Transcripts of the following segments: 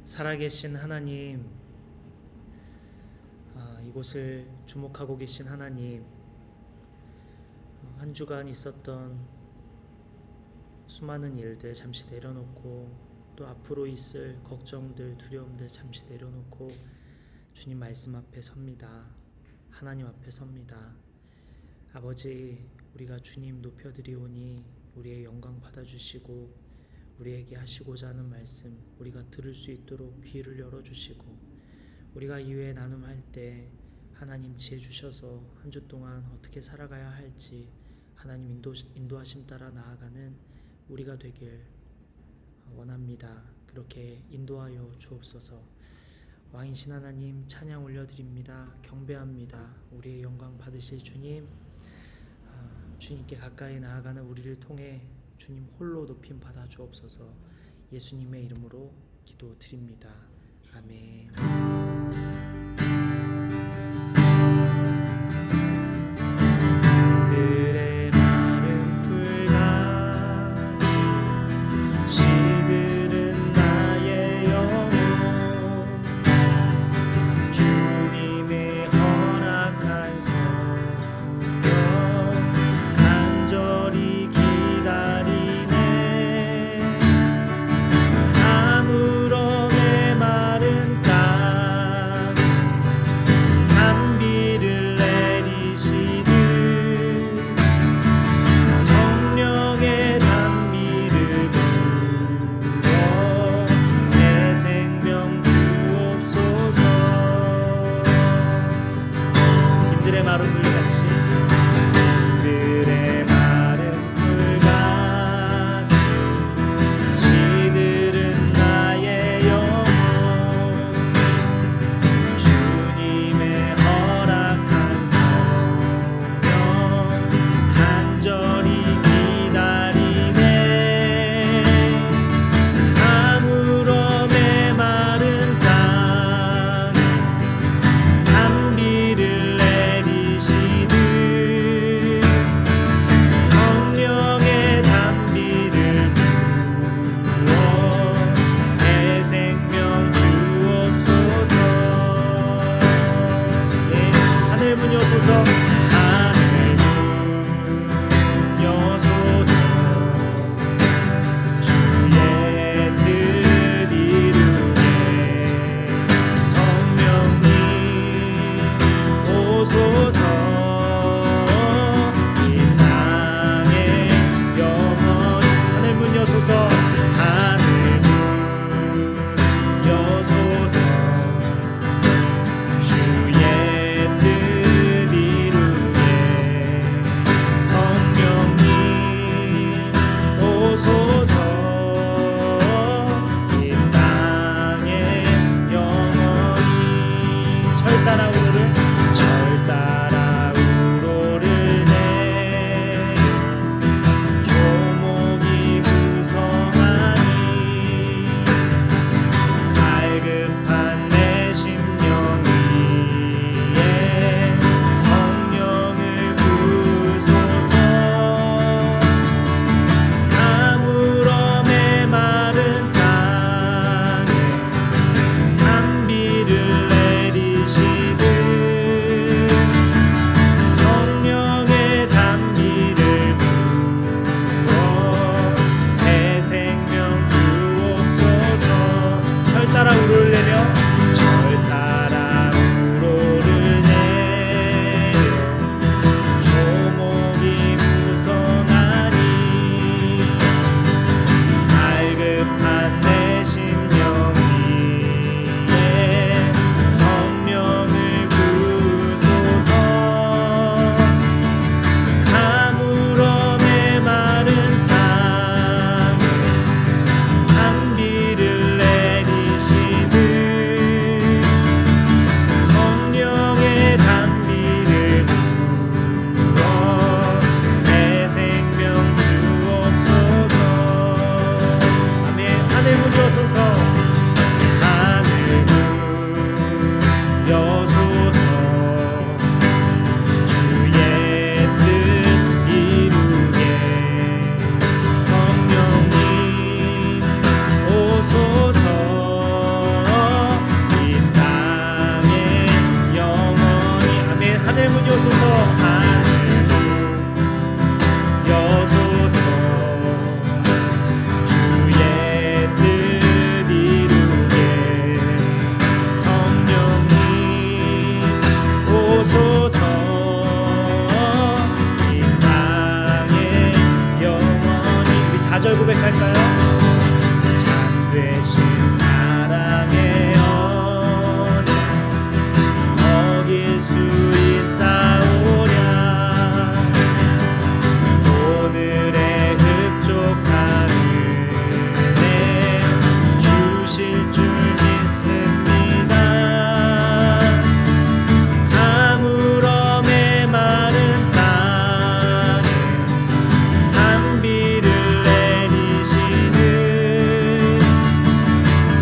살아계신 하나님, 이곳을 주목하고 계신 하나님, 한 주간 있었던 수많은 일들 잠시 내려놓고 또 앞으로 있을 걱정들, 두려움들 잠시 내려놓고 주님 말씀 앞에 섭니다. 하나님 앞에 섭니다. 아버지, 우리가 주님 높여드리오니 우리의 영광 받아주시고 우리에게 하시고자 하는 말씀 우리가 들을 수 있도록 귀를 열어주시고, 우리가 이후에 나눔할 때 하나님 지혜 주셔서 한 주 동안 어떻게 살아가야 할지 하나님 인도하심 따라 나아가는 우리가 되길 원합니다. 그렇게 인도하여 주옵소서. 왕이신 하나님 찬양 올려드립니다. 경배합니다. 우리의 영광 받으실 주님, 주님께 가까이 나아가는 우리를 통해 주님 홀로 높임 받아 주옵소서. 예수님의 이름으로 기도드립니다. 아멘. 들의 마른 풀같이 시들은 나의 영혼, 주님의 허락한 성령 간절히 기다리네. 아무런 메마른 땅 단비를 내리 할까요? 참되신 사랑의 언약 어길 수 있사오랴. 오늘의 흡족한 은혜 주실 줄 믿습니다. 가물어 메마른 땅에 단비를 내리시는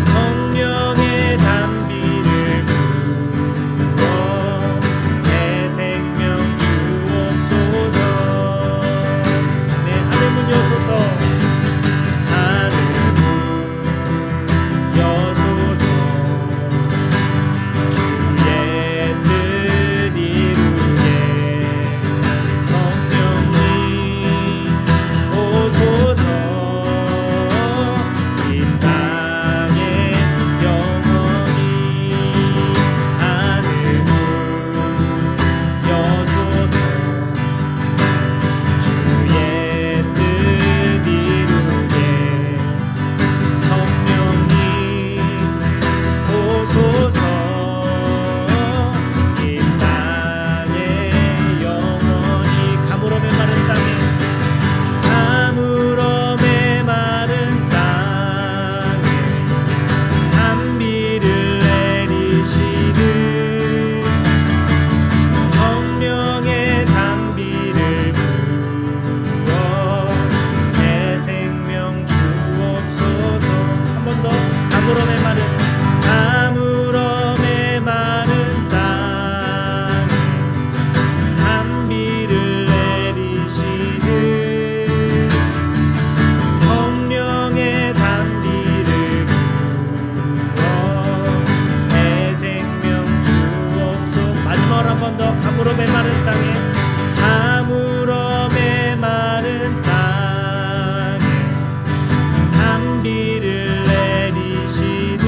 성령의 단비를 부어 새 생명 주옵소서. 네, 하늘 문 여소서. 하늘 문 여소서. 주의 뜻 이루게 성령님 오소서. 이 땅에 영원히 하늘 문 여소서. 주의 뜻 이루게 성령님 오소서. 이 땅에 영원히 가물어 메마른 땅에 가물어 메마른 땅에 단비를 내리시는 성령의 단비를 부어 새 생명 주옵소서. 한 번 더. 가물어 메마른 땅에 단비를 내리시는 성령의 단비를 부어 새 생명 주옵소서. 마지막으로 한 번 더. 가물어 메마른 땅에 가물어 메마른 땅에 단비를 내리시는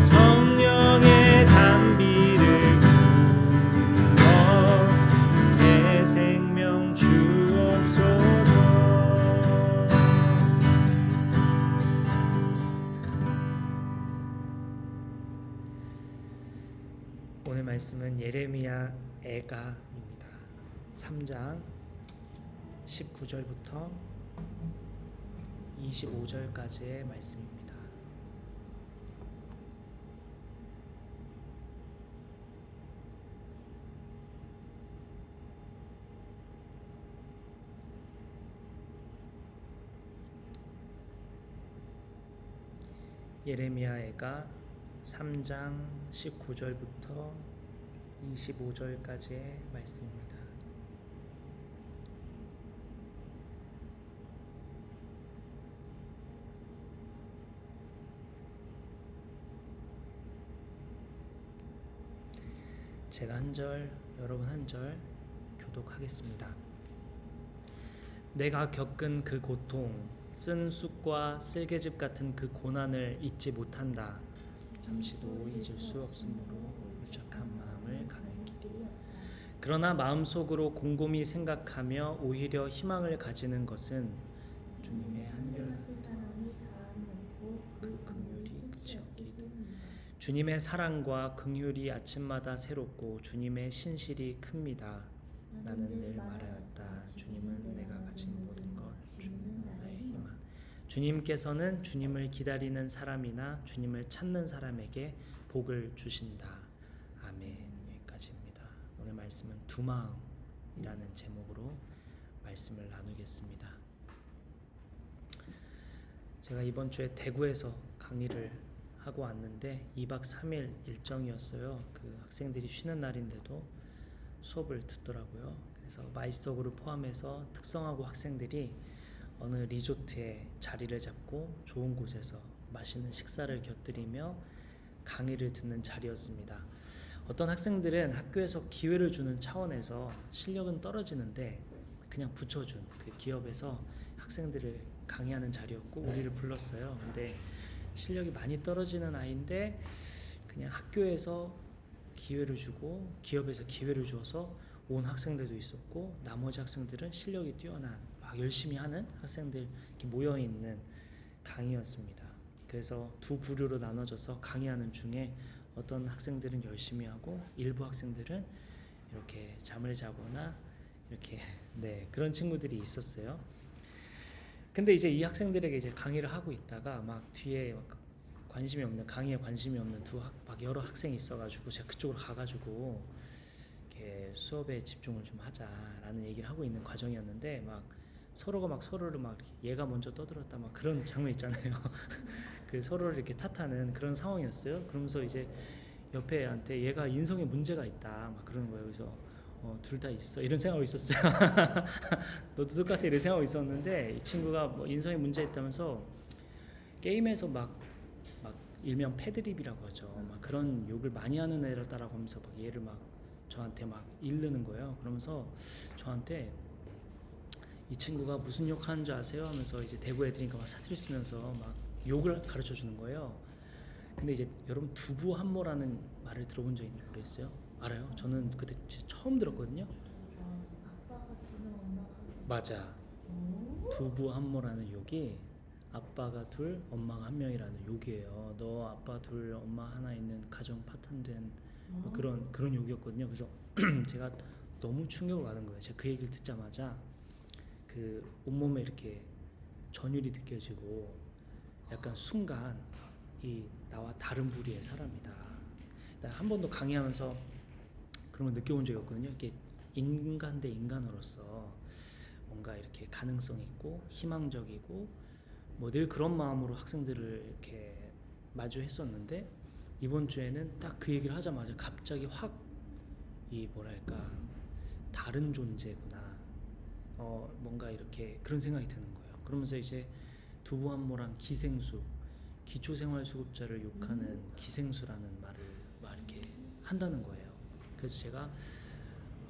성령의 단비를 부어 새 생명 주옵소서. 오늘 말씀은 예레미야 애가입니다. 3장 19절부터 25절까지의 말씀입니다. 예레미야 애가 3장 19절부터 25절까지의 말씀입니다. 제가 한 절, 여러분 한 절 교독하겠습니다. 내가 겪은 그 고통, 쓴 쑥과 쓸개즙 같은 그 고난을 잊지 못한다. 잠시도 잊을 수 없으므로 울적한 마음을 가눌 길이. 그러나 마음속으로 곰곰이 생각하며 오히려 희망을 가지는 것은 주님의 한결같은 그 긍휼이 끝이 없기 때문에. 주님의 사랑과 긍휼이 아침마다 새롭고 주님의 신실이 큽니다. 나는 늘 말하였다. 주님은 내가 가진 모든 것, 주님은 나의 희망. 주님께서는 주님을 기다리는 사람이나 주님을 찾는 사람에게 복을 주신다. 아멘. 여기까지입니다. 오늘 말씀은 두 마음이라는 제목으로 말씀을 나누겠습니다. 제가 이번 주에 대구에서 강의를 하고 왔는데 2박 3일 일정이었어요. 그 학생들이 쉬는 날인데도 수업을 듣더라고요. 그래서 마이스터 그룹 포함해서 특성화고 학생들이 어느 리조트에 자리를 잡고 좋은 곳에서 맛있는 식사를 곁들이며 강의를 듣는 자리였습니다. 어떤 학생들은 학교에서 기회를 주는 차원에서 실력은 떨어지는데 그냥 붙여준 그 기업에서 학생들을 강의하는 자리였고 우리를 불렀어요. 근데 실력이 많이 떨어지는 아이인데 그냥 학교에서 기회를 주고 기업에서 기회를 줘서 온 학생들도 있었고 나머지 학생들은 실력이 뛰어난 막 열심히 하는 학생들 이렇게 모여 있는 강의였습니다. 그래서 두 부류로 나눠져서 강의하는 중에 어떤 학생들은 열심히 하고 일부 학생들은 이렇게 잠을 자거나 이렇게 네, 그런 친구들이 있었어요. 근데 이제 이 학생들에게 이제 강의를 하고 있다가 막 뒤에 막 관심이 없는 강의에 관심이 없는 막 여러 학생이 있어가지고 제가 그쪽으로 가가지고 이렇게 수업에 집중을 좀 하자라는 얘기를 하고 있는 과정이었는데 막 서로가 막 서로를 막 얘가 먼저 떠들었다 막 그런 장면 있잖아요. 그 서로를 이렇게 탓하는 그런 상황이었어요. 그러면서 이제 옆에 애한테 얘가 인성에 문제가 있다 막 그러는 거예요. 그래서 둘 다 있어 이런 생각하고 있었어요. 너도 똑같아 이런 생각하고 있었는데 이 친구가 뭐 인성에 문제 있다면서 게임에서 막 일명 패드립이라고 하죠. 막 그런 욕을 많이 하는 애라고 하면서 막 얘를 막 저한테 막 이르는 거예요. 그러면서 저한테 이 친구가 무슨 욕 하는 줄 아세요? 하면서 이제 대구 애들이니까 막 사투리 쓰면서 막 욕을 가르쳐 주는 거예요. 근데 이제 여러분 두부한모라는 말을 들어본 적 있는지 모르겠어요? 알아요? 저는 그때 처음 들었거든요. 아빠가 두명 엄마가 맞아. 두부한모라는 욕이 아빠가 둘 엄마가 한 명이라는 욕이에요. 너 아빠 둘 엄마 하나 있는 가정 파탄된 뭐 그런 욕이었거든요. 그래서 제가 너무 충격을 받은 거예요. 제가 그 얘기를 듣자마자 그 온몸에 이렇게 전율이 느껴지고 약간 순간 이 나와 다른 부류의 사람이다. 한 번도 강의하면서 그런 걸 느껴본 적이 없거든요. 이렇게 인간 대 인간으로서 뭔가 이렇게 가능성 있고 희망적이고 뭐 늘 그런 마음으로 학생들을 이렇게 마주했었는데 이번 주에는 딱 그 얘기를 하자마자 갑자기 확 이 뭐랄까 다른 존재구나. 뭔가 이렇게 그런 생각이 드는 거예요. 그러면서 이제 두부한모랑 기생수, 기초생활수급자를 욕하는 기생수라는 말을 막 이렇게 한다는 거예요. 그래서 제가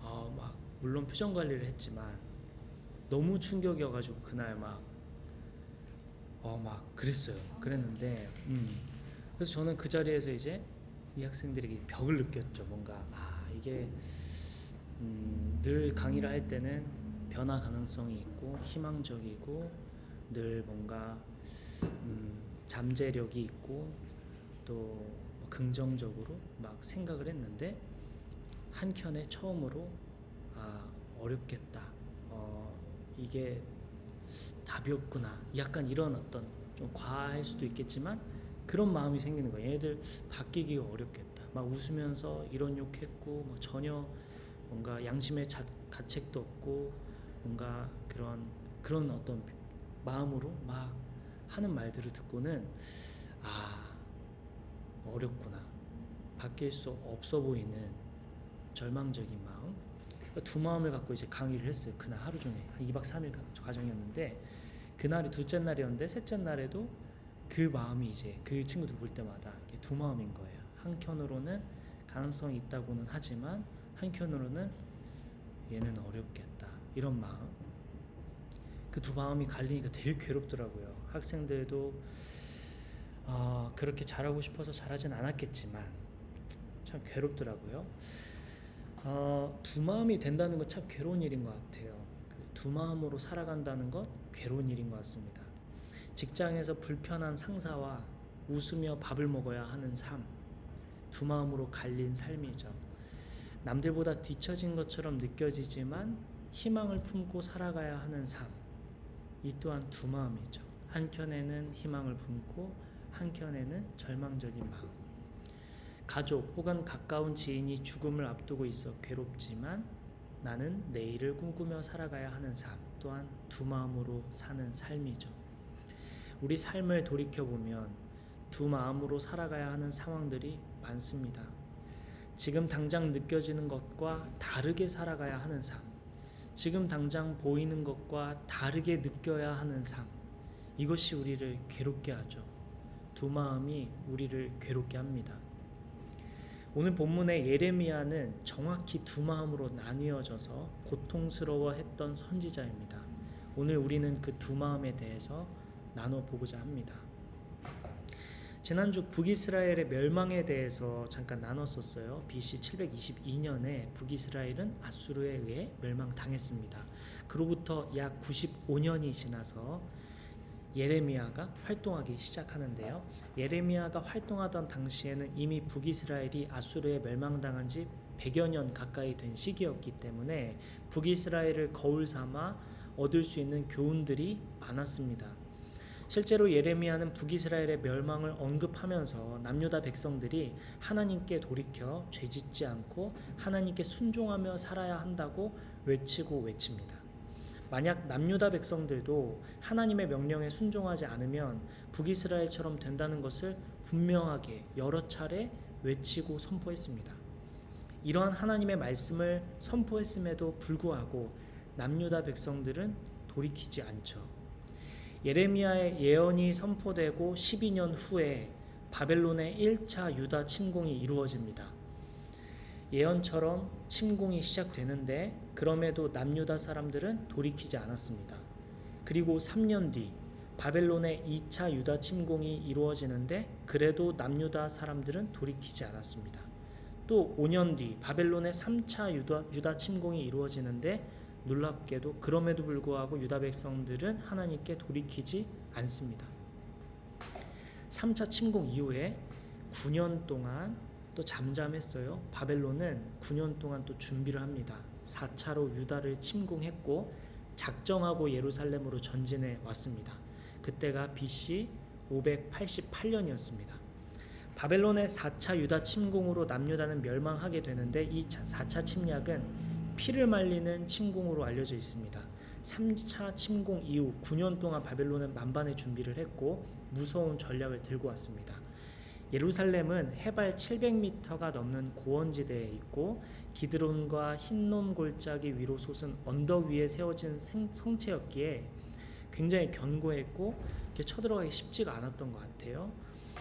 막 물론 표정 관리를 했지만 너무 충격이어가지고 그날 막 그랬어요. 그랬는데 그래서 저는 그 자리에서 이제 이 학생들에게 벽을 느꼈죠. 뭔가 이게 늘 강의를 할 때는 변화 가능성이 있고 희망적이고 늘 뭔가 잠재력이 있고 또 긍정적으로 막 생각을 했는데 한켠에 처음으로 어렵겠다. 이게 답이 없구나. 약간 이런 어떤 좀 과할 수도 있겠지만 그런 마음이 생기는 거예요. 얘들 바뀌기가 어렵겠다. 막 웃으면서 이런 욕했고 뭐 전혀 뭔가 양심의 가책도 없고 뭔가 그런 어떤 마음으로 막 하는 말들을 듣고는 어렵구나. 바뀔 수 없어 보이는 절망적인 마음. 두 마음을 갖고 이제 강의를 했어요. 그날 하루 종일 한 2박 3일 과정이었는데 그날이 둘째 날이었는데 셋째 날에도 그 마음이 이제 그 친구들 볼 때마다 두 마음인 거예요. 한켠으로는 가능성이 있다고는 하지만 한켠으로는 얘는 어렵겠다 이런 마음. 그 두 마음이 갈리니까 되게 괴롭더라고요. 학생들도 그렇게 잘하고 싶어서 잘하진 않았겠지만 참 괴롭더라고요. 두 마음이 된다는 건 참 괴로운 일인 것 같아요. 두 마음으로 살아간다는 것 괴로운 일인 것 같습니다. 직장에서 불편한 상사와 웃으며 밥을 먹어야 하는 삶, 두 마음으로 갈린 삶이죠. 남들보다 뒤처진 것처럼 느껴지지만 희망을 품고 살아가야 하는 삶, 이 또한 두 마음이죠. 한켠에는 희망을 품고 한켠에는 절망적인 마음. 가족 혹은 가까운 지인이 죽음을 앞두고 있어 괴롭지만 나는 내일을 꿈꾸며 살아가야 하는 삶, 또한 두 마음으로 사는 삶이죠. 우리 삶을 돌이켜보면 두 마음으로 살아가야 하는 상황들이 많습니다. 지금 당장 느껴지는 것과 다르게 살아가야 하는 삶, 지금 당장 보이는 것과 다르게 느껴야 하는 삶, 이것이 우리를 괴롭게 하죠. 두 마음이 우리를 괴롭게 합니다. 오늘 본문의 예레미야는 정확히 두 마음으로 나뉘어져서 고통스러워했던 선지자입니다. 오늘 우리는 그 두 마음에 대해서 나눠보고자 합니다. 지난주 북이스라엘의 멸망에 대해서 잠깐 나눴었어요. BC 722년에 북이스라엘은 아수르에 의해 멸망당했습니다. 그로부터 약 95년이 지나서 예레미야가 활동하기 시작하는데요. 예레미야가 활동하던 당시에는 이미 북이스라엘이 아수르에 멸망당한 지 100여 년 가까이 된 시기였기 때문에 북이스라엘을 거울 삼아 얻을 수 있는 교훈들이 많았습니다. 실제로 예레미야는 북이스라엘의 멸망을 언급하면서 남유다 백성들이 하나님께 돌이켜 죄짓지 않고 하나님께 순종하며 살아야 한다고 외칩니다. 만약 남유다 백성들도 하나님의 명령에 순종하지 않으면 북이스라엘처럼 된다는 것을 분명하게 여러 차례 외치고 선포했습니다. 이러한 하나님의 말씀을 선포했음에도 불구하고 남유다 백성들은 돌이키지 않죠. 예레미야의 예언이 선포되고 12년 후에 바벨론의 1차 유다 침공이 이루어집니다. 예언처럼 침공이 시작되는데 그럼에도 남유다 사람들은 돌이키지 않았습니다. 그리고 3년 뒤 바벨론의 2차 유다 침공이 이루어지는데 그래도 남유다 사람들은 돌이키지 않았습니다. 또 5년 뒤 바벨론의 3차 유다 침공이 이루어지는데 놀랍게도 그럼에도 불구하고 유다 백성들은 하나님께 돌이키지 않습니다. 3차 침공 이후에 9년 동안 또 잠잠했어요. 바벨론은 9년 동안 또 준비를 합니다. 4차로 유다를 침공했고 작정하고 예루살렘으로 전진해 왔습니다. 그때가 BC 588년이었습니다. 바벨론의 4차 유다 침공으로 남유다는 멸망하게 되는데 이 4차 침략은 피를 말리는 침공으로 알려져 있습니다. 3차 침공 이후 9년 동안 바벨론은 만반의 준비를 했고 무서운 전략을 들고 왔습니다. 예루살렘은 해발 700m가 넘는 고원지대에 있고 기드론과 흰놈 골짜기 위로 솟은 언덕 위에 세워진 성체였기에 굉장히 견고했고 이렇게 쳐들어가기 쉽지가 않았던 것 같아요.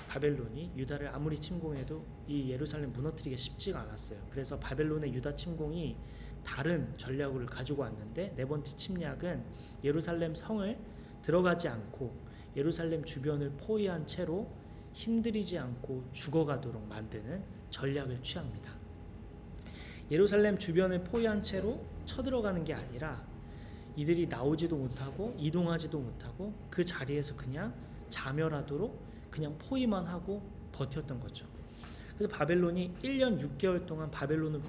바벨론이 유다를 아무리 침공해도 이 예루살렘 무너뜨리기가 쉽지가 않았어요. 그래서 바벨론의 유다 침공이 다른 전략을 가지고 왔는데 네 번째 침략은 예루살렘 성을 들어가지 않고 예루살렘 주변을 포위한 채로 힘들이지 않고 죽어가도록 만드는 전략을 취합니다. 예루살렘 주변을 포위한 채로 쳐들어가는 게 아니라 이들이 나오지도 못하고 이동하지도 못하고 그 자리에서 그냥 자멸하도록 그냥 포위만 하고 버텼던 거죠. 그래서 바벨론이 1년 6개월 동안 바벨론을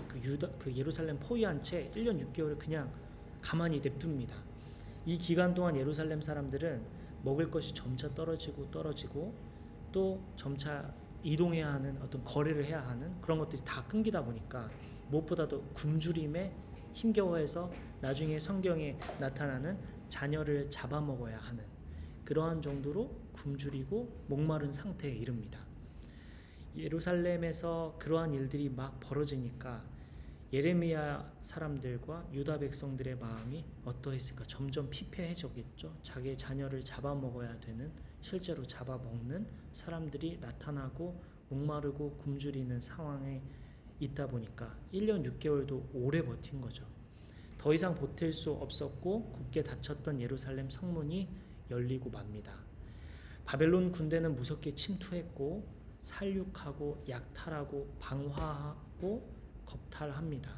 그 예루살렘 포위한 채 1년 6개월을 그냥 가만히 냅둡니다. 이 기간 동안 예루살렘 사람들은 먹을 것이 점차 떨어지고 또 점차 이동해야 하는 어떤 거래를 해야 하는 그런 것들이 다 끊기다 보니까 무엇보다도 굶주림에 힘겨워해서 나중에 성경에 나타나는 자녀를 잡아먹어야 하는 그러한 정도로 굶주리고 목마른 상태에 이릅니다. 예루살렘에서 그러한 일들이 막 벌어지니까 예레미야 사람들과 유다 백성들의 마음이 어떠했을까? 점점 피폐해졌겠죠. 자기의 자녀를 잡아먹어야 되는, 실제로 잡아먹는 사람들이 나타나고 목마르고 굶주리는 상황에 있다 보니까 1년 6개월도 오래 버틴 거죠. 더 이상 버틸 수 없었고 굳게 닫혔던 예루살렘 성문이 열리고 맙니다. 바벨론 군대는 무섭게 침투했고 살육하고 약탈하고 방화하고 겁탈합니다.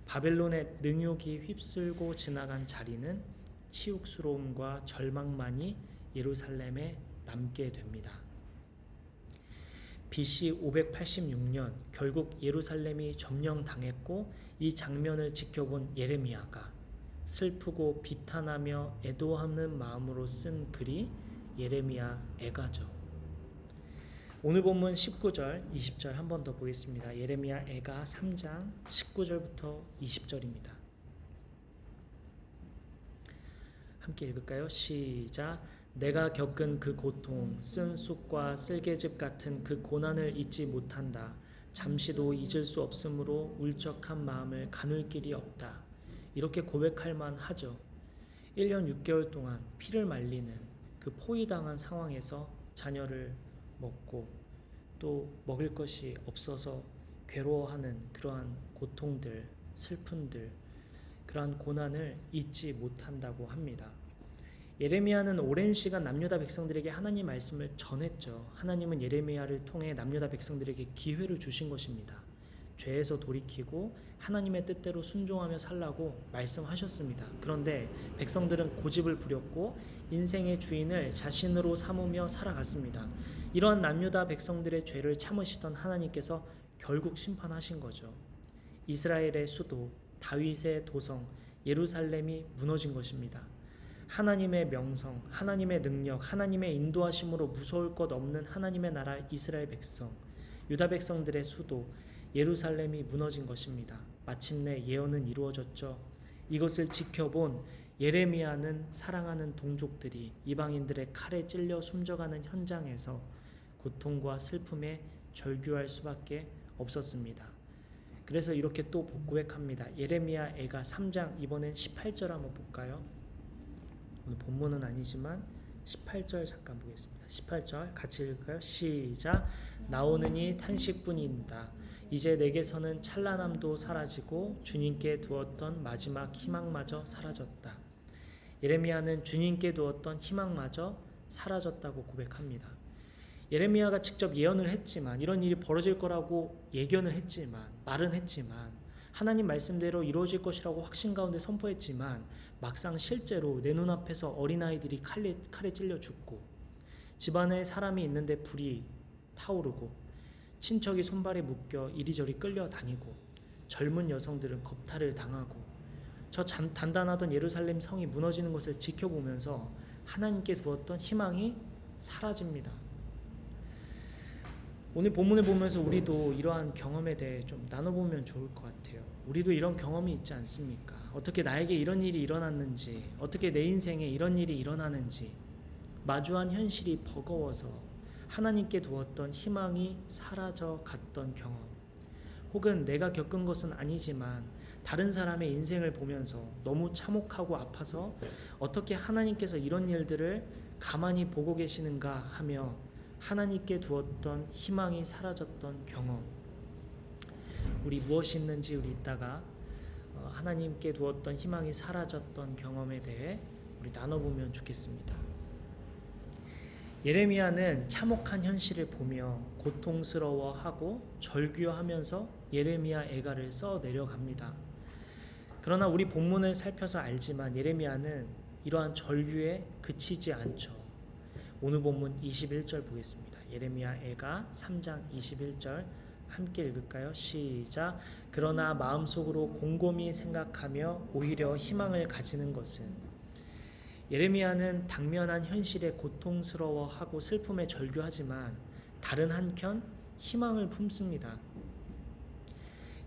바벨론의 능욕이 휩쓸고 지나간 자리는 치욕스러움과 절망만이 예루살렘에 남게 됩니다. BC 586년 결국 예루살렘이 점령당했고 이 장면을 지켜본 예레미야가 슬프고 비탄하며 애도하는 마음으로 쓴 글이 예레미야 애가죠. 오늘 본문 19절, 20절 한 번 더 보겠습니다. 예레미야 애가 3장 19절부터 20절입니다. 함께 읽을까요? 시작. 내가 겪은 그 고통, 쓴 쑥과 쓸개즙 같은 그 고난을 잊지 못한다. 잠시도 잊을 수 없으므로 울적한 마음을 가눌 길이 없다. 이렇게 고백할 만하죠. 1년 6개월 동안 피를 말리는 그 포위당한 상황에서 자녀를 먹고 또 먹을 것이 없어서 괴로워하는 그러한 고통들, 슬픔들, 그러한 고난을 잊지 못한다고 합니다. 예레미야는 오랜 시간 남유다 백성들에게 하나님 말씀을 전했죠. 하나님은 예레미야를 통해 남유다 백성들에게 기회를 주신 것입니다. 죄에서 돌이키고 하나님의 뜻대로 순종하며 살라고 말씀하셨습니다. 그런데 백성들은 고집을 부렸고 인생의 주인을 자신으로 삼으며 살아갔습니다. 이러한 남유다 백성들의 죄를 참으시던 하나님께서 결국 심판하신 거죠. 이스라엘의 수도, 다윗의 도성, 예루살렘이 무너진 것입니다. 하나님의 명성, 하나님의 능력, 하나님의 인도하심으로 무서울 것 없는 하나님의 나라 이스라엘 백성, 유다 백성들의 수도 예루살렘이 무너진 것입니다. 마침내 예언은 이루어졌죠. 이것을 지켜본 예레미야는 사랑하는 동족들이 이방인들의 칼에 찔려 숨져가는 현장에서 고통과 슬픔에 절규할 수밖에 없었습니다. 그래서 이렇게 또 고백합니다. 예레미야 애가 3장 이번엔 18절 한번 볼까요? 오늘 본문은 아니지만 18절 잠깐 보겠습니다. 18절 같이 읽을까요? 시작. 나오느니 탄식뿐이다. 이제 내게서는 찬란함도 사라지고 주님께 두었던 마지막 희망마저 사라졌다. 예레미야는 주님께 두었던 희망마저 사라졌다고 고백합니다. 예레미야가 직접 예언을 했지만, 이런 일이 벌어질 거라고 예견을 했지만, 말은 했지만, 하나님 말씀대로 이루어질 것이라고 확신 가운데 선포했지만 막상 실제로 내 눈앞에서 어린아이들이 칼에 찔려 죽고, 집안에 사람이 있는데 불이 타오르고, 친척이 손발에 묶여 이리저리 끌려다니고, 젊은 여성들은 겁탈을 당하고, 저 단단하던 예루살렘 성이 무너지는 것을 지켜보면서 하나님께 두었던 희망이 사라집니다. 오늘 본문을 보면서 우리도 이러한 경험에 대해 좀 나눠보면 좋을 것 같아요. 우리도 이런 경험이 있지 않습니까? 어떻게 나에게 이런 일이 일어났는지, 어떻게 내 인생에 이런 일이 일어나는지, 마주한 현실이 버거워서 하나님께 두었던 희망이 사라져 갔던 경험, 혹은 내가 겪은 것은 아니지만 다른 사람의 인생을 보면서 너무 참혹하고 아파서 어떻게 하나님께서 이런 일들을 가만히 보고 계시는가 하며 하나님께 두었던 희망이 사라졌던 경험, 우리 무엇이 있는지 우리 이따가 하나님께 두었던 희망이 사라졌던 경험에 대해 우리 나눠보면 좋겠습니다. 예레미야는 참혹한 현실을 보며 고통스러워하고 절규하면서 예레미야 애가를 써 내려갑니다. 그러나 우리 본문을 살펴서 알지만 예레미야는 이러한 절규에 그치지 않죠. 오늘 본문 21절 보겠습니다. 예레미야 애가 3장 21절 함께 읽을까요? 시작. 그러나 마음속으로 곰곰이 생각하며 오히려 희망을 가지는 것은, 예레미야는 당면한 현실에 고통스러워하고 슬픔에 절규하지만 다른 한켠 희망을 품습니다.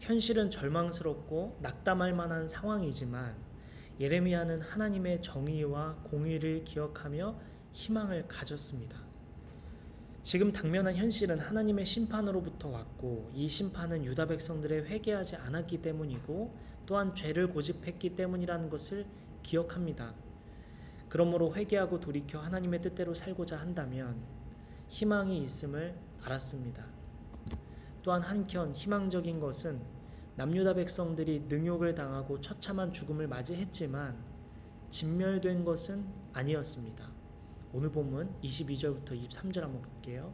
현실은 절망스럽고 낙담할 만한 상황이지만 예레미야는 하나님의 정의와 공의를 기억하며 희망을 가졌습니다. 지금 당면한 현실은 하나님의 심판으로부터 왔고, 이 심판은 유다 백성들의 회개하지 않았기 때문이고 또한 죄를 고집했기 때문이라는 것을 기억합니다. 그러므로 회개하고 돌이켜 하나님의 뜻대로 살고자 한다면 희망이 있음을 알았습니다. 또한 한켠 희망적인 것은 남유다 백성들이 능욕을 당하고 처참한 죽음을 맞이했지만 진멸된 것은 아니었습니다. 오늘 본문 22절부터 23절 한번 볼게요.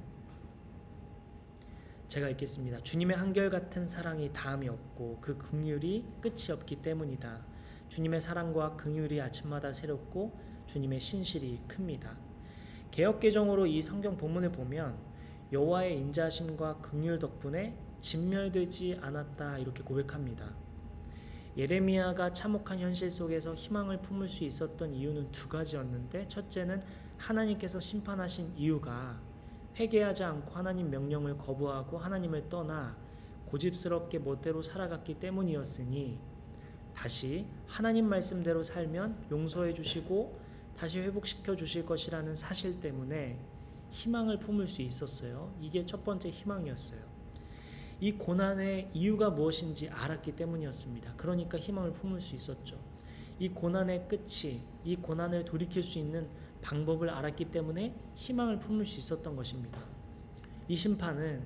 제가 읽겠습니다. 주님의 한결같은 사랑이 다함이 없고 그 긍휼이 끝이 없기 때문이다. 주님의 사랑과 긍휼이 아침마다 새롭고 주님의 신실이 큽니다. 개역개정으로 이 성경 본문을 보면 여호와의 인자하심과 긍휼 덕분에 진멸되지 않았다 이렇게 고백합니다. 예레미야가 참혹한 현실 속에서 희망을 품을 수 있었던 이유는 두 가지였는데, 첫째는 하나님께서 심판하신 이유가 회개하지 않고 하나님 명령을 거부하고 하나님을 떠나 고집스럽게 멋대로 살아갔기 때문이었으니 다시 하나님 말씀대로 살면 용서해 주시고 다시 회복시켜 주실 것이라는 사실 때문에 희망을 품을 수 있었어요. 이게 첫 번째 희망이었어요. 이 고난의 이유가 무엇인지 알았기 때문이었습니다. 그러니까 희망을 품을 수 있었죠. 이 고난의 끝이, 이 고난을 돌이킬 수 있는 방법을 알았기 때문에 희망을 품을 수 있었던 것입니다. 이 심판은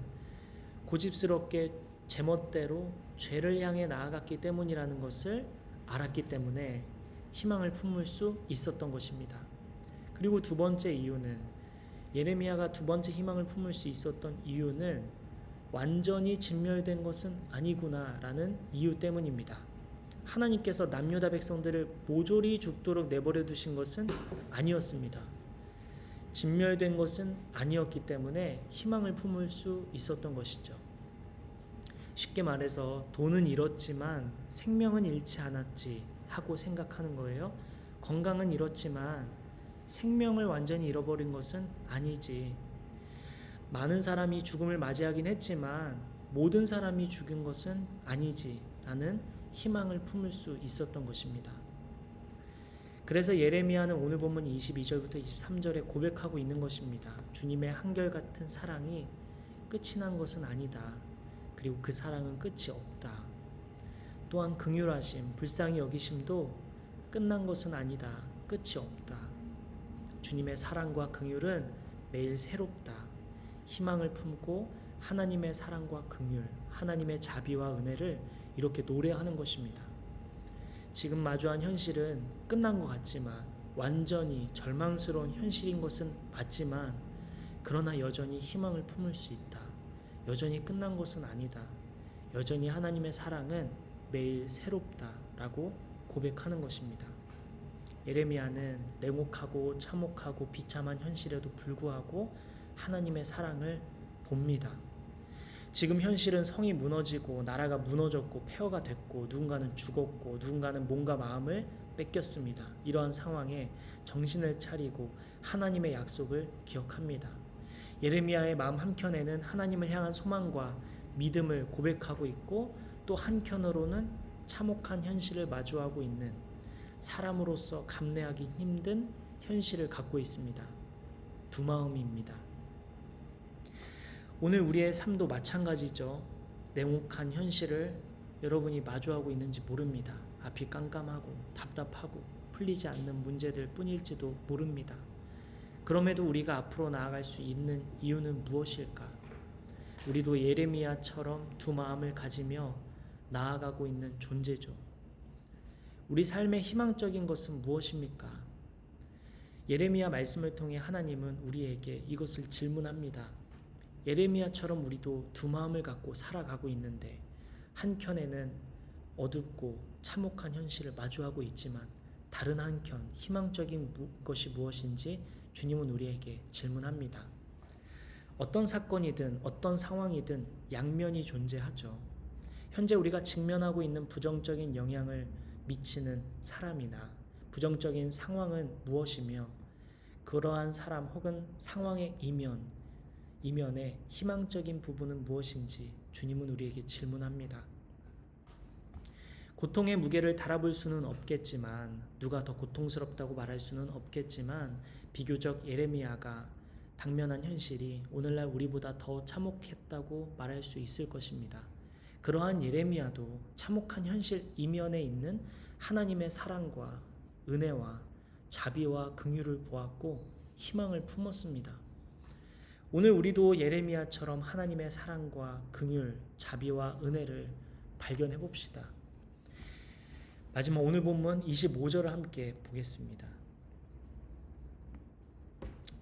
고집스럽게 제멋대로 죄를 향해 나아갔기 때문이라는 것을 알았기 때문에 희망을 품을 수 있었던 것입니다. 그리고 두 번째 이유는, 예레미야가 두 번째 희망을 품을 수 있었던 이유는 완전히 진멸된 것은 아니구나라는 이유 때문입니다. 하나님께서 남유다 백성들을 모조리 죽도록 내버려 두신 것은 아니었습니다. 진멸된 것은 아니었기 때문에 희망을 품을 수 있었던 것이죠. 쉽게 말해서 돈은 잃었지만 생명은 잃지 않았지 하고 생각하는 거예요. 건강은 잃었지만 생명을 완전히 잃어버린 것은 아니지. 많은 사람이 죽음을 맞이하긴 했지만 모든 사람이 죽은 것은 아니지 라는 희망을 품을 수 있었던 것입니다. 그래서 예레미야는 오늘 본문 22절부터 23절에 고백하고 있는 것입니다. 주님의 한결같은 사랑이 끝이 난 것은 아니다. 그리고 그 사랑은 끝이 없다. 또한 긍휼하심, 불쌍히 여기심도 끝난 것은 아니다. 끝이 없다. 주님의 사랑과 긍휼은 매일 새롭다. 희망을 품고 하나님의 사랑과 긍휼, 하나님의 자비와 은혜를 이렇게 노래하는 것입니다. 지금 마주한 현실은 끝난 것 같지만, 완전히 절망스러운 현실인 것은 맞지만, 그러나 여전히 희망을 품을 수 있다. 여전히 끝난 것은 아니다. 여전히 하나님의 사랑은 매일 새롭다라고 고백하는 것입니다. 예레미야는 냉혹하고 참혹하고 비참한 현실에도 불구하고 하나님의 사랑을 봅니다. 지금 현실은 성이 무너지고 나라가 무너졌고 폐허가 됐고 누군가는 죽었고 누군가는 몸과 마음을 뺏겼습니다. 이러한 상황에 정신을 차리고 하나님의 약속을 기억합니다. 예레미야의 마음 한켠에는 하나님을 향한 소망과 믿음을 고백하고 있고, 또 한켠으로는 참혹한 현실을 마주하고 있는 사람으로서 감내하기 힘든 현실을 갖고 있습니다. 두 마음입니다. 오늘 우리의 삶도 마찬가지죠. 냉혹한 현실을 여러분이 마주하고 있는지 모릅니다. 앞이 깜깜하고 답답하고 풀리지 않는 문제들 뿐일지도 모릅니다. 그럼에도 우리가 앞으로 나아갈 수 있는 이유는 무엇일까? 우리도 예레미야처럼 두 마음을 가지며 나아가고 있는 존재죠. 우리 삶의 희망적인 것은 무엇입니까? 예레미야 말씀을 통해 하나님은 우리에게 이것을 질문합니다. 예레미야처럼 우리도 두 마음을 갖고 살아가고 있는데, 한켠에는 어둡고 참혹한 현실을 마주하고 있지만 다른 한켠 희망적인 것이 무엇인지 주님은 우리에게 질문합니다. 어떤 사건이든 어떤 상황이든 양면이 존재하죠. 현재 우리가 직면하고 있는 부정적인 영향을 미치는 사람이나 부정적인 상황은 무엇이며, 그러한 사람 혹은 상황의 이면에 희망적인 부분은 무엇인지 주님은 우리에게 질문합니다. 고통의 무게를 달아볼 수는 없겠지만, 누가 더 고통스럽다고 말할 수는 없겠지만, 비교적 예레미야가 당면한 현실이 오늘날 우리보다 더 참혹했다고 말할 수 있을 것입니다. 그러한 예레미야도 참혹한 현실 이면에 있는 하나님의 사랑과 은혜와 자비와 긍휼을 보았고 희망을 품었습니다. 오늘 우리도 예레미야처럼 하나님의 사랑과 긍휼, 자비와 은혜를 발견해 봅시다. 마지막 오늘 본문 25절을 함께 보겠습니다.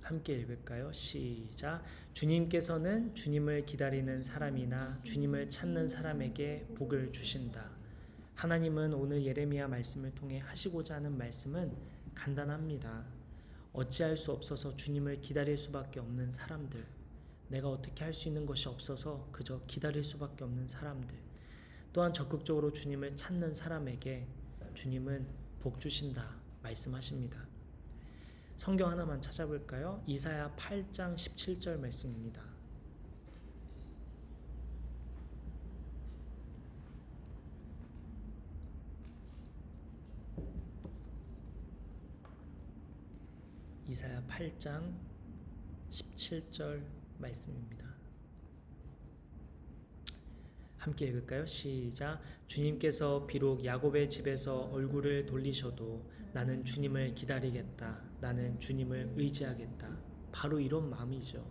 함께 읽을까요? 시작. 주님께서는 주님을 기다리는 사람이나 주님을 찾는 사람에게 복을 주신다. 하나님은 오늘 예레미야 말씀을 통해 하시고자 하는 말씀은 간단합니다. 어찌할 수 없어서 주님을 기다릴 수밖에 없는 사람들, 내가 어떻게 할 수 있는 것이 없어서 그저 기다릴 수밖에 없는 사람들, 또한 적극적으로 주님을 찾는 사람에게 주님은 복 주신다 말씀하십니다. 성경 하나만 찾아볼까요? 이사야 8장 17절 말씀입니다. 이사야 8장 17절 말씀입니다. 함께 읽을까요? 시작. 주님께서 비록 야곱의 집에서 얼굴을 돌리셔도 나는 주님을 기다리겠다. 나는 주님을 의지하겠다. 바로 이런 마음이죠.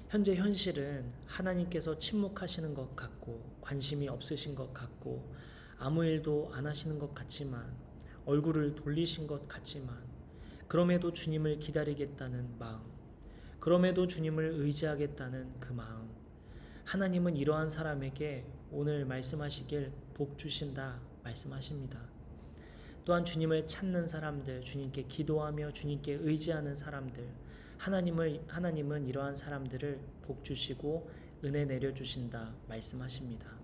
현재 현실은 하나님께서 침묵하시는 것 같고 관심이 없으신 것 같고 아무 일도 안 하시는 것 같지만, 얼굴을 돌리신 것 같지만, 그럼에도 주님을 기다리겠다는 마음, 그럼에도 주님을 의지하겠다는 그 마음, 하나님은 이러한 사람에게 오늘 말씀하시길 복 주신다 말씀하십니다. 또한 주님을 찾는 사람들, 주님께 기도하며 주님께 의지하는 사람들, 하나님은 이러한 사람들을 복 주시고 은혜 내려 주신다 말씀하십니다.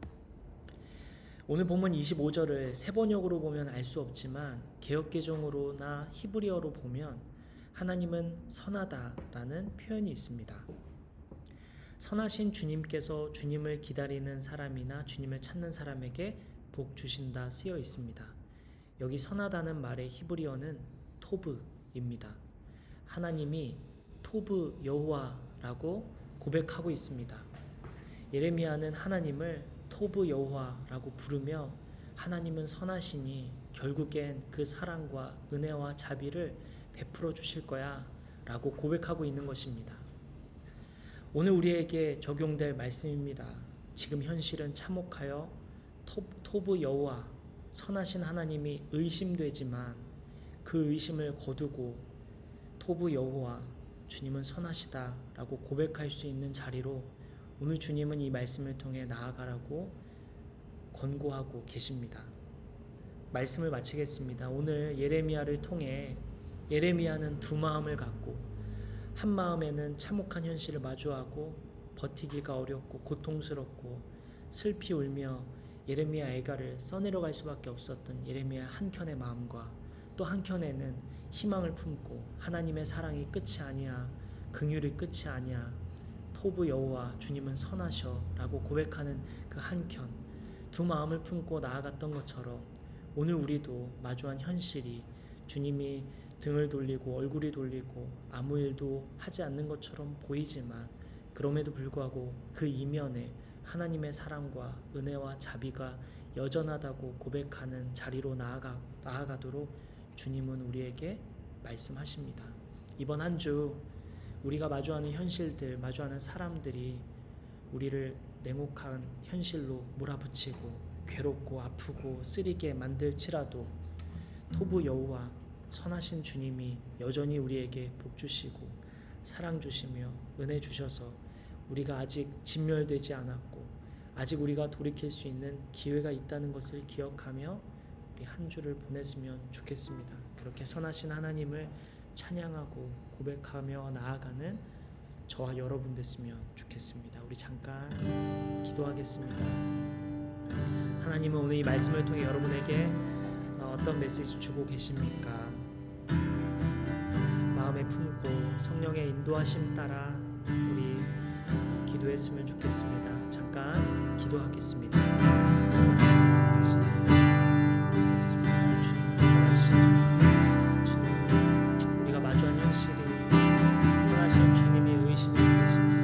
오늘 본문 25절을 세번역으로 보면 알 수 없지만 개역개정으로나 히브리어로 보면 하나님은 선하다라는 표현이 있습니다. 선하신 주님께서 주님을 기다리는 사람이나 주님을 찾는 사람에게 복 주신다 쓰여 있습니다. 여기 선하다는 말의 히브리어는 토브입니다. 하나님이 토브 여호와라고 고백하고 있습니다. 예레미야는 하나님을 토브 여호와라고 부르며 하나님은 선하시니 결국엔 그 사랑과 은혜와 자비를 베풀어 주실 거야 라고 고백하고 있는 것입니다. 오늘 우리에게 적용될 말씀입니다. 지금 현실은 참혹하여 토브 여호와 선하신 하나님이 의심되지만 그 의심을 거두고 토브 여호와 주님은 선하시다 라고 고백할 수 있는 자리로 오늘 주님은 이 말씀을 통해 나아가라고 권고하고 계십니다. 말씀을 마치겠습니다. 오늘 예레미야를 통해 예레미야는 두 마음을 갖고 한 마음에는 참혹한 현실을 마주하고 버티기가 어렵고 고통스럽고 슬피 울며 예레미야 애가를 써내려갈 수밖에 없었던 예레미야 한켠의 마음과 또 한켠에는 희망을 품고 하나님의 사랑이 끝이 아니야, 긍휼이 끝이 아니야, 토브 여호와 주님은 선하셔 라고 고백하는 그 한켠 두 마음을 품고 나아갔던 것처럼 오늘 우리도 마주한 현실이 주님이 등을 돌리고 얼굴이 돌리고 아무 일도 하지 않는 것처럼 보이지만 그럼에도 불구하고 그 이면에 하나님의 사랑과 은혜와 자비가 여전하다고 고백하는 자리로 나아가도록 주님은 우리에게 말씀하십니다. 이번 한 주 우리가 마주하는 현실들, 마주하는 사람들이 우리를 냉혹한 현실로 몰아붙이고 괴롭고 아프고 쓰리게 만들지라도 토브 여호와 선하신 주님이 여전히 우리에게 복 주시고 사랑 주시며 은혜 주셔서 우리가 아직 진멸되지 않았고 아직 우리가 돌이킬 수 있는 기회가 있다는 것을 기억하며 우리 한 주를 보냈으면 좋겠습니다. 그렇게 선하신 하나님을 찬양하고 고백하며 나아가는 저와 여러분 됐으면 좋겠습니다. 우리 잠깐 기도하겠습니다. 하나님은 오늘 이 말씀을 통해 여러분에게 어떤 메시지 주고 계십니까? 마음에 품고 성령의 인도하심 따라 우리 기도했으면 좋겠습니다. 잠깐 기도하겠습니다. 우리가 마주한 현실이 선하신 주님의 의심이 되십니다.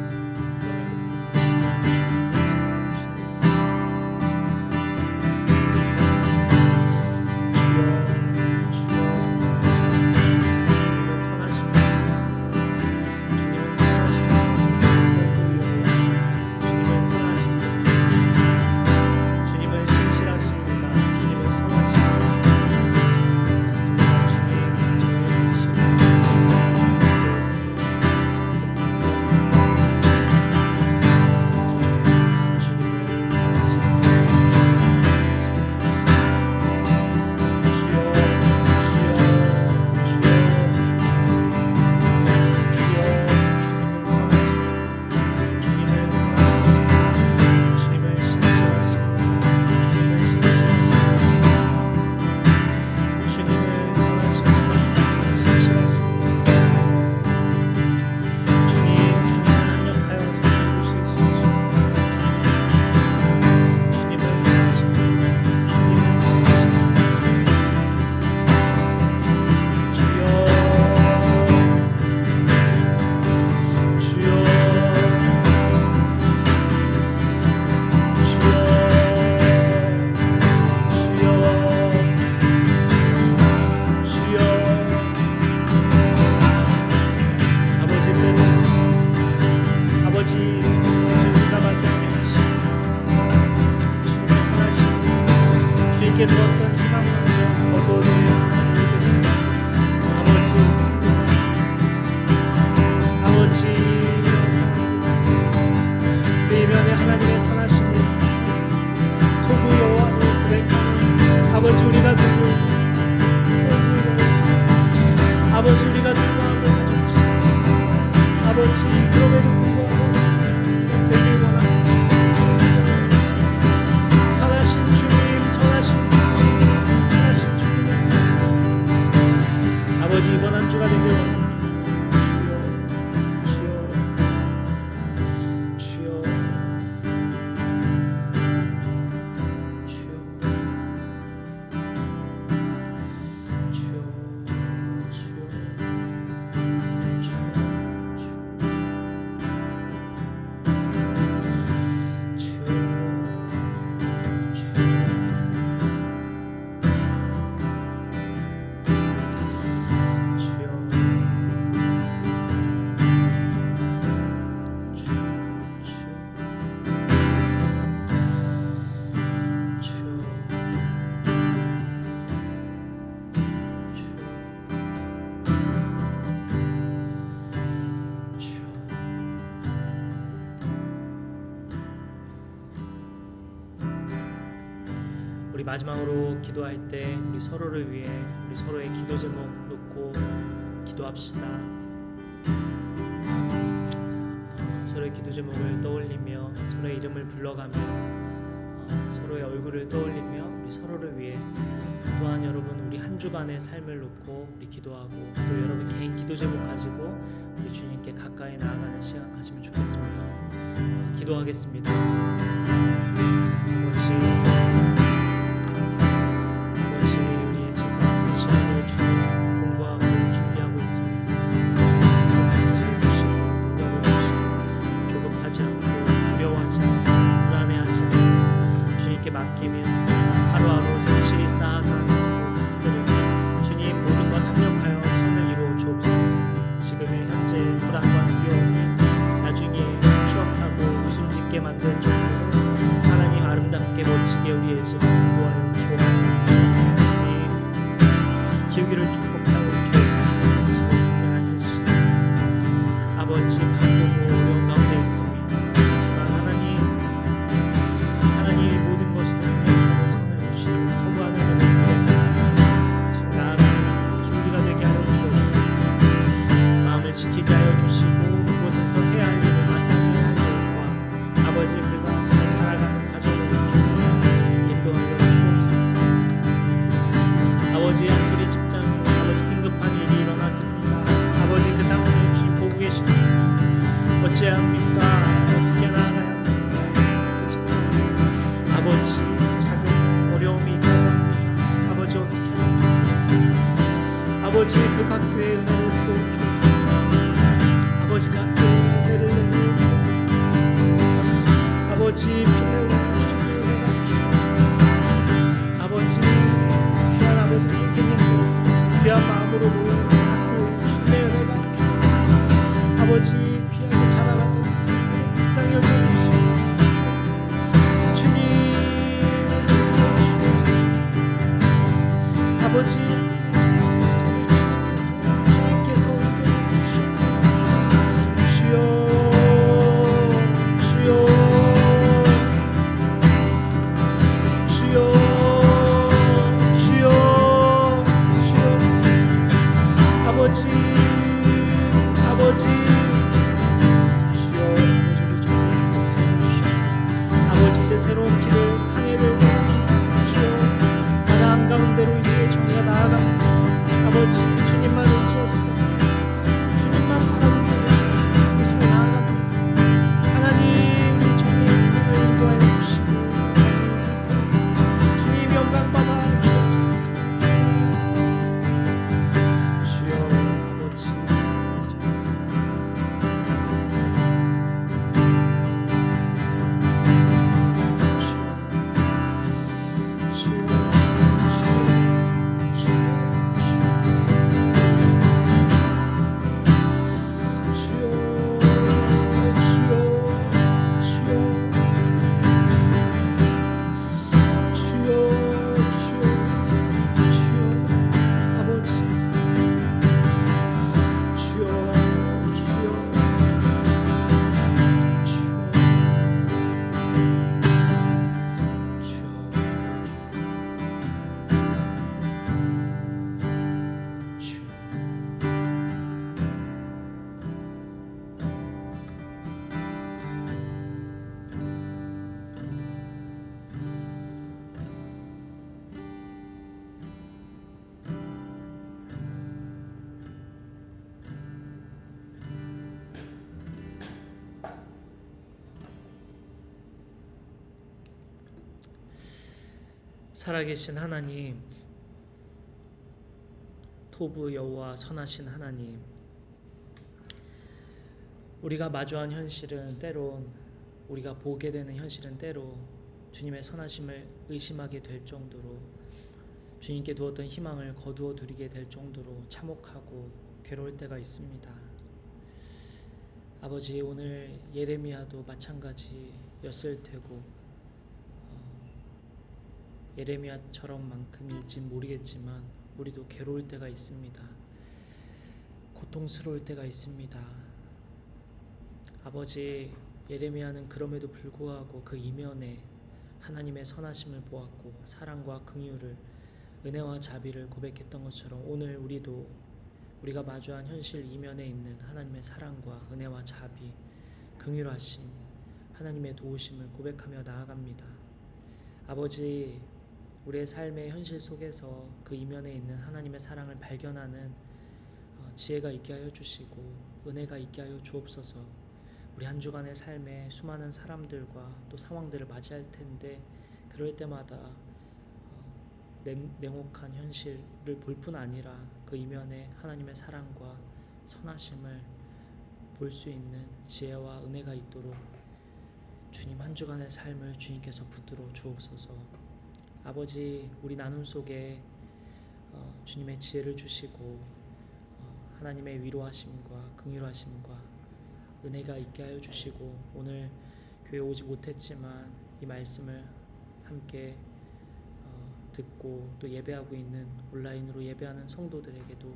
주님은 신실하십니다. 아버지 그럼에도 불구하고 되길 원합니다. 선하신 주님, 선하신 주님, 선하신 주님, 아버지 이번 한 주가 되길 원합니다. 주여, 주여, 주여, 주여, 주여, 주여, 우리 마지막으로 기도할 때 우리 서로를 위해 우리 서로의 기도 제목 놓고 기도합시다. 서로의 기도 제목을 떠올리며 서로의 이름을 불러가며 서로의 얼굴을 떠올리며 우리 서로를 위해 또한 여러분 우리 한 주간의 삶을 놓고 우리 기도하고 또 여러분 개인 기도 제목 가지고 우리 주님께 가까이 나아가는 시간 가지면 좋겠습니다. 기도하겠습니다. 아버지 우리 지금 시간을 주님 공부하고 준비하고 있습니다. 힘 주시고 능력을 주시고 조급하지 않고 두려워하지 않고 불안해하지 않고 주님께 맡기면 하루하루 성실히 쌓아가는 것들을 주님 모든 것 합력하여 선을 이루어 주옵소서. 지금의 현재 불안과 두려움이 나중에 추억하고 웃음 짓게 만든 정도로 하나님 아름답게 멋지게 우리의 집을 인도하여 주옵소서. 기우기를 축복하여 주옵소서. 아버지 바쁘고 어려운 가운데 있습니다. 하지만 하나님의 모든 것을 행하고 선을 주시고 통과하는 나아가는 기우기가 되게 하여 주옵소서. 마음을 지키게 하여 주시고 그곳에서 해야 할 일을 마땅히 할 일과 아버지 그가 잘 살아가는 가정으로 주님 인도하여 주옵소서. 아버지 한소리 직장으로 아버지 긴급한 일이 일어났습니다. 아버지 그 상황을 주님 보고 계십니다. 어찌해야 합니까? 어떻게 나아가야 합니까? 그 직장에 아버지 작은 어려움이 있다고 합니다. 아버지 어떻게 하면 좋겠습니까? 아버지 그 각교의 은혜를 부어주옵소서. 아버지 각교의 은혜를 내려주옵소서. 아버지 빛을 주시기 은혜가 필요합니다. 아버지 귀한 아버지 선생님들 귀한 마음으로 모이는 학교 주님의 은혜가 필요합니다. 아버지 귀하게 자라가는 선생님을 불쌍히 여겨주시고 주님 주옵소서. 아버지 주님께서 주여 주여 주여 주여 주여 아버지 아버지 주여 아버지 이제 새로운 길을 항해를 주여 바다 한가운데로 이제 저희가 나아갑니다. 아버지 주님만 의지하시고 주님만 바라보고 계속 나아갑니다. 하나님 우리 저희의 인생을 인도하여 주시고 주님 영광 받아 주옵소서. 주여 아버지 살아계신 하나님, 토부 여호와 선하신 하나님, 우리가 마주한 현실은 때론, 우리가 보게 되는 현실은 때로 주님의 선하심을 의심하게 될 정도로, 주님께 두었던 희망을 거두어 두리게 될 정도로 참혹하고 괴로울 때가 있습니다. 아버지, 오늘 예레미야도 마찬가지였을 테고 예레미야처럼만큼일진 모르겠지만 우리도 괴로울 때가 있습니다. 고통스러울 때가 있습니다. 아버지, 예레미야는 그럼에도 불구하고 그 이면에 하나님의 선하심을 보았고 사랑과 긍휼을, 은혜와 자비를 고백했던 것처럼 오늘 우리도 우리가 마주한 현실 이면에 있는 하나님의 사랑과 은혜와 자비, 긍휼하심, 하나님의 도우심을 고백하며 나아갑니다. 아버지, 우리의 삶의 현실 속에서 그 이면에 있는 하나님의 사랑을 발견하는 지혜가 있게 하여 주시고 은혜가 있게 하여 주옵소서. 우리 한 주간의 삶에 수많은 사람들과 또 상황들을 맞이할 텐데 그럴 때마다 냉혹한 현실을 볼 뿐 아니라 그 이면에 하나님의 사랑과 선하심을 볼 수 있는 지혜와 은혜가 있도록 주님 한 주간의 삶을 주님께서 붙들어 주옵소서. 아버지, 우리 나눔 속에 주님의 지혜를 주시고 하나님의 위로하심과 긍휼하심과 은혜가 있게 하여 주시고 오늘 교회 오지 못했지만 이 말씀을 함께 듣고 또 예배하고 있는 온라인으로 예배하는 성도들에게도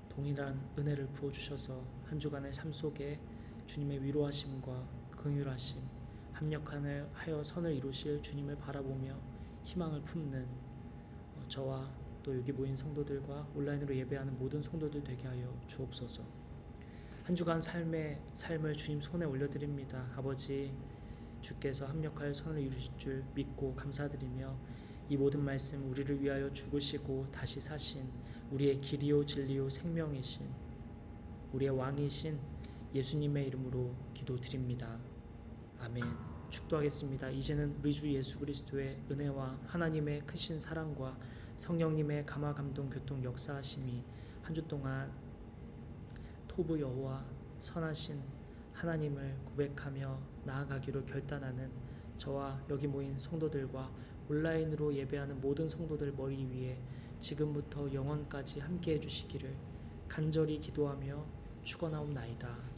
동일한 은혜를 부어주셔서 한 주간의 삶 속에 주님의 위로하심과 긍휼하심, 합력하여 선을 이루실 주님을 바라보며 희망을 품는 저와 또 여기 모인 성도들과 온라인으로 예배하는 모든 성도들 되게 하여 주옵소서. 한 주간 삶을 주님 손에 올려드립니다. 아버지, 주께서 합력하여 선을 이루실 줄 믿고 감사드리며 이 모든 말씀 우리를 위하여 죽으시고 다시 사신 우리의 길이요 진리요 생명이신 우리의 왕이신 예수님의 이름으로 기도드립니다. 아멘. 축도하겠습니다. 이제는 우리 주 예수 그리스도의 은혜와 하나님의 크신 사랑과 성령님의 감화 감동 교통 역사하심이 한 주 동안 토부 여호와 선하신 하나님을 고백하며 나아가기로 결단하는 저와 여기 모인 성도들과 온라인으로 예배하는 모든 성도들 머리 위에 지금부터 영원까지 함께 해주시기를 간절히 기도하며 축원하옵나이다.